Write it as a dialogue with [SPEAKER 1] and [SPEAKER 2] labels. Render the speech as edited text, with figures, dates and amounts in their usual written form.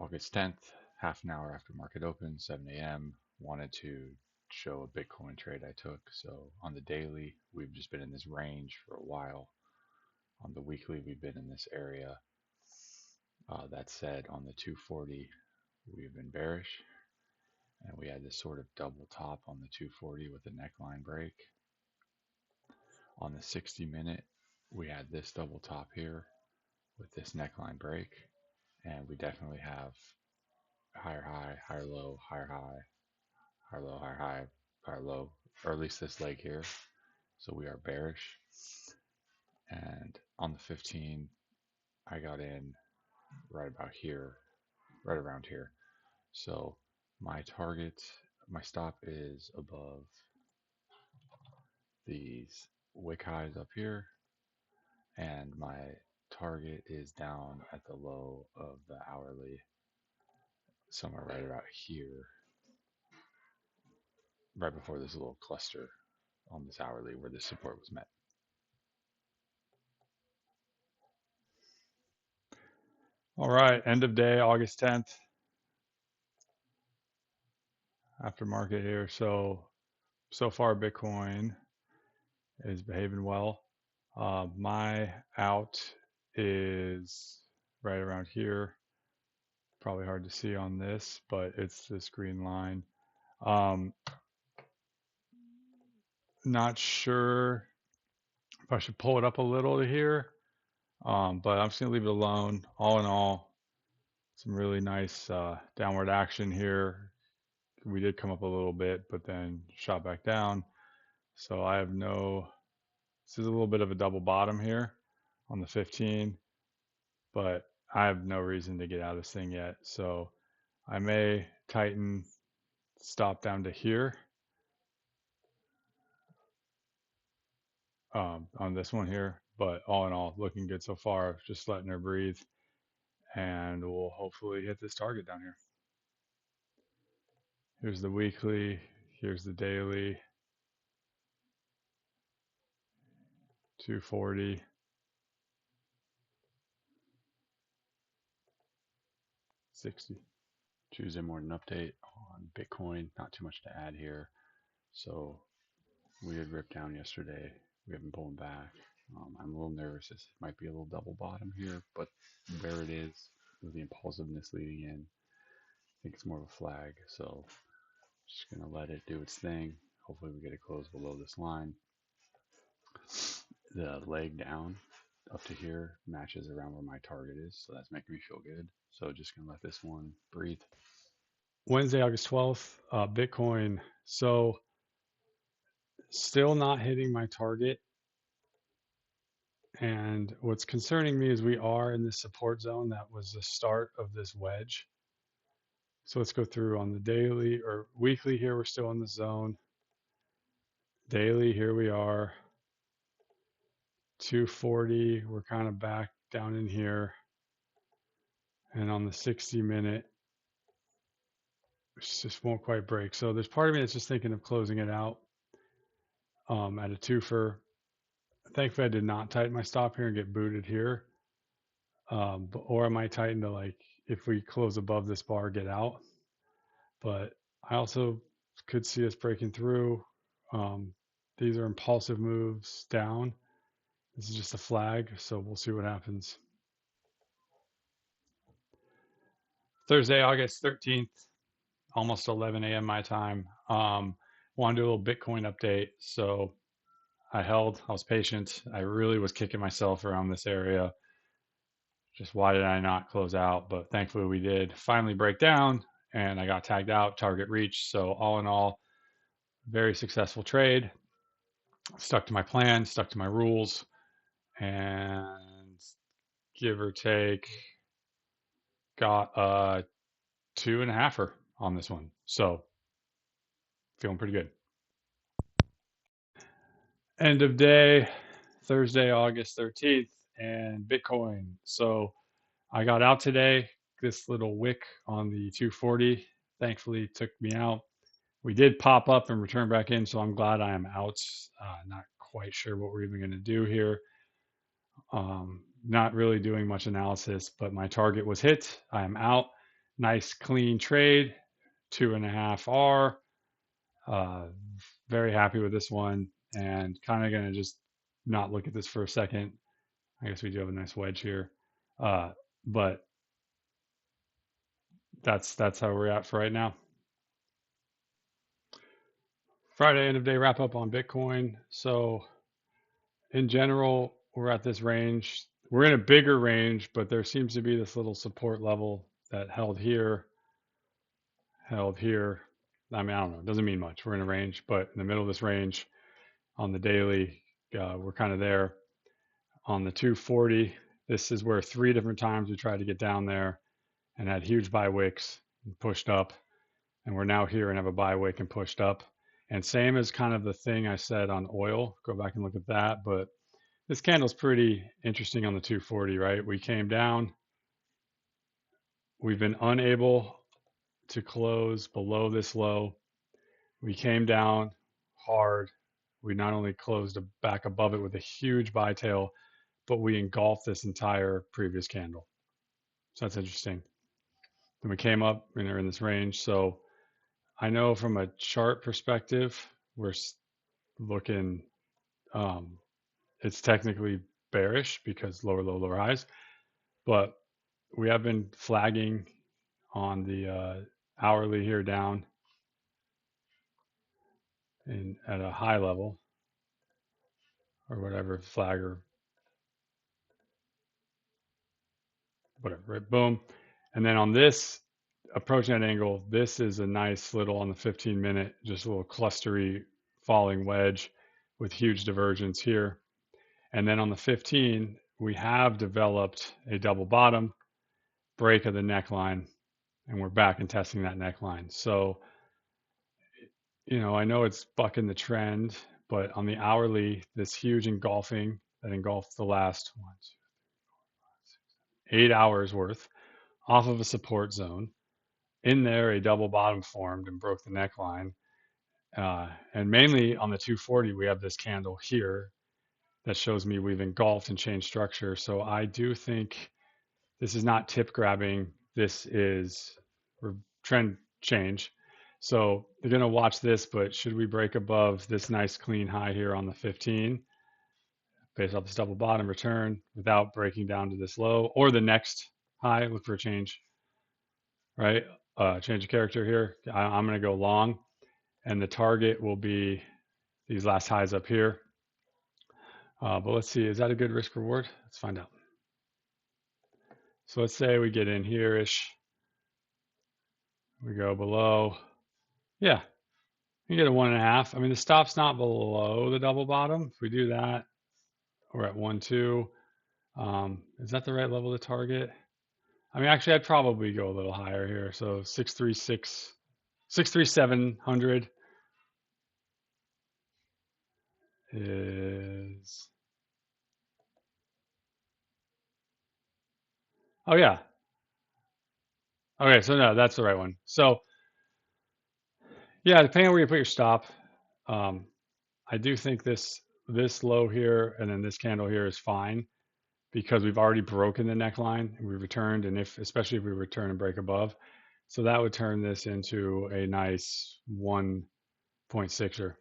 [SPEAKER 1] August 10th, half an hour after market open, 7 a.m. Wanted to show a Bitcoin trade I took. So on the daily, we've just been in this range for a while. On the weekly, we've been in this area. That said, on the 240, we've been bearish, and we had this sort of double top on the 240 with a neckline break. On the 60-minute, we had this double top here with this neckline break, and we definitely have higher high, higher low, higher high, higher low, higher high, higher low, or at least this leg here. So we are bearish. And on the 15, I got in right about here, right around here. So my target, my stop is above these wick highs up here, and my target is down at the low of the hourly, somewhere right about here, right before this little cluster on this hourly where this support was met. All right, end of day, August 10th, after market here. So far Bitcoin is behaving well. My out is right around here. Probably hard to see on this, but it's this green line. Not sure if I should pull it up a little to here, but I'm just gonna leave it alone. All in all, some really nice downward action here. We did come up a little bit, but then shot back down. So I have no, this is a little bit of a double bottom here on the 15, but I have no reason to get out of this thing yet. So I may tighten stop down to here on this one here, but all in all, looking good so far. Just letting her breathe, and we'll hopefully hit this target down here. Here's the weekly, here's the daily, 240. $60. Tuesday morning update on Bitcoin. Not too much to add here. So we did rip down yesterday. We have been pulling back. I'm a little nervous. This might be a little double bottom here, but where it is, with the impulsiveness leading in, I think it's more of a flag. So just gonna let it do its thing. Hopefully we get a close below this line. The leg down up to here matches around where my target is, so that's making me feel good. So just gonna let this one breathe. Wednesday, August 12th, Bitcoin. So still not hitting my target. And what's concerning me is we are in the support zone. That was the start of this wedge. So let's go through on the daily or weekly here. We're still in the zone. Daily, here we are. 240, we're kind of back down in here. And on the 60-minute, it just won't quite break. So there's part of me that's just thinking of closing it out at a twofer. Thankfully, I did not tighten my stop here and get booted here. Or I might tighten to, like, if we close above this bar, get out. But I also could see us breaking through. These are impulsive moves down. This is just a flag, so we'll see what happens. Thursday, August 13th, almost 11 a.m. my time. Want to do a little Bitcoin update. So I was patient. I really was kicking myself around this area. Just why did I not close out? But thankfully we did finally break down, and I got tagged out, target reached. So all in all, very successful trade. Stuck to my plan, stuck to my rules, and give or take, got a 2.5er on this one. So feeling pretty good. End of day, Thursday, August 13th, and Bitcoin. So I got out today. This little wick on the 240 thankfully took me out. We did pop up and return back in, so I'm glad I am out. Not quite sure what we're even going to do here. Not really doing much analysis, but my target was hit. I am out.
[SPEAKER 2] nice clean trade, 2.5 R. Very happy with this one, and kind of gonna just not look at this for a second. I guess we do have a nice wedge here, but that's how we're at for right now. Friday end of day wrap up on Bitcoin. So in general, we're at this range. We're in a bigger range, but there seems to be this little support level that held here, held here. I mean, I don't know. It doesn't mean much. We're in a range, but in the middle of this range on the daily, we're kind of there. On the 240, this is where 3 different times we tried to get down there and had huge buy wicks and pushed up. And we're now here and have a buy wick and pushed up. And same as kind of the thing I said on oil. Go back and look at that. But this candle's pretty interesting on the 240, right? We came down. We've been unable to close below this low. We came down hard. We not only closed back above it with a huge buy tail, but we engulfed this entire previous candle. So that's interesting. Then we came up and are in this range. So I know from a chart perspective, we're looking, it's technically bearish because lower low, lower highs, but we have been flagging on the hourly here down in at a high level or whatever flag or whatever, right? Boom. And then on this approach net angle, this is a nice little on the 15-minute, just a little clustery falling wedge with huge divergence here. And then on the 15, we have developed a double bottom, break of the neckline, and we're back and testing that neckline. So, I know it's bucking the trend, but on the hourly, this huge engulfing that engulfed the last 8 hours worth off of a support zone. In there, a double bottom formed and broke the neckline. And mainly on the 240, we have this candle here that shows me we've engulfed and changed structure. So I do think this is not tip grabbing. This is trend change. So they're going to watch this, but should we break above this nice clean high here on the 15, based off this double bottom return without breaking down to this low or the next high, look for a change, right? Change of character here. I'm going to go long, and the target will be these last highs up here. But let's see, is that a good risk reward? Let's find out. So let's say we get in here-ish. We go below. Yeah, you get a 1.5. I mean, the stop's not below the double bottom. If we do that, we're at 1.2. Is that the right level to target? I mean, actually, I'd probably go a little higher here. So 63700 is. Oh, yeah. Okay, so no, that's the right one. So, yeah, depending on where you put your stop, I do think this low here and then this candle here is fine because we've already broken the neckline and we returned, and especially if we return and break above, so that would turn this into a nice 1.6er.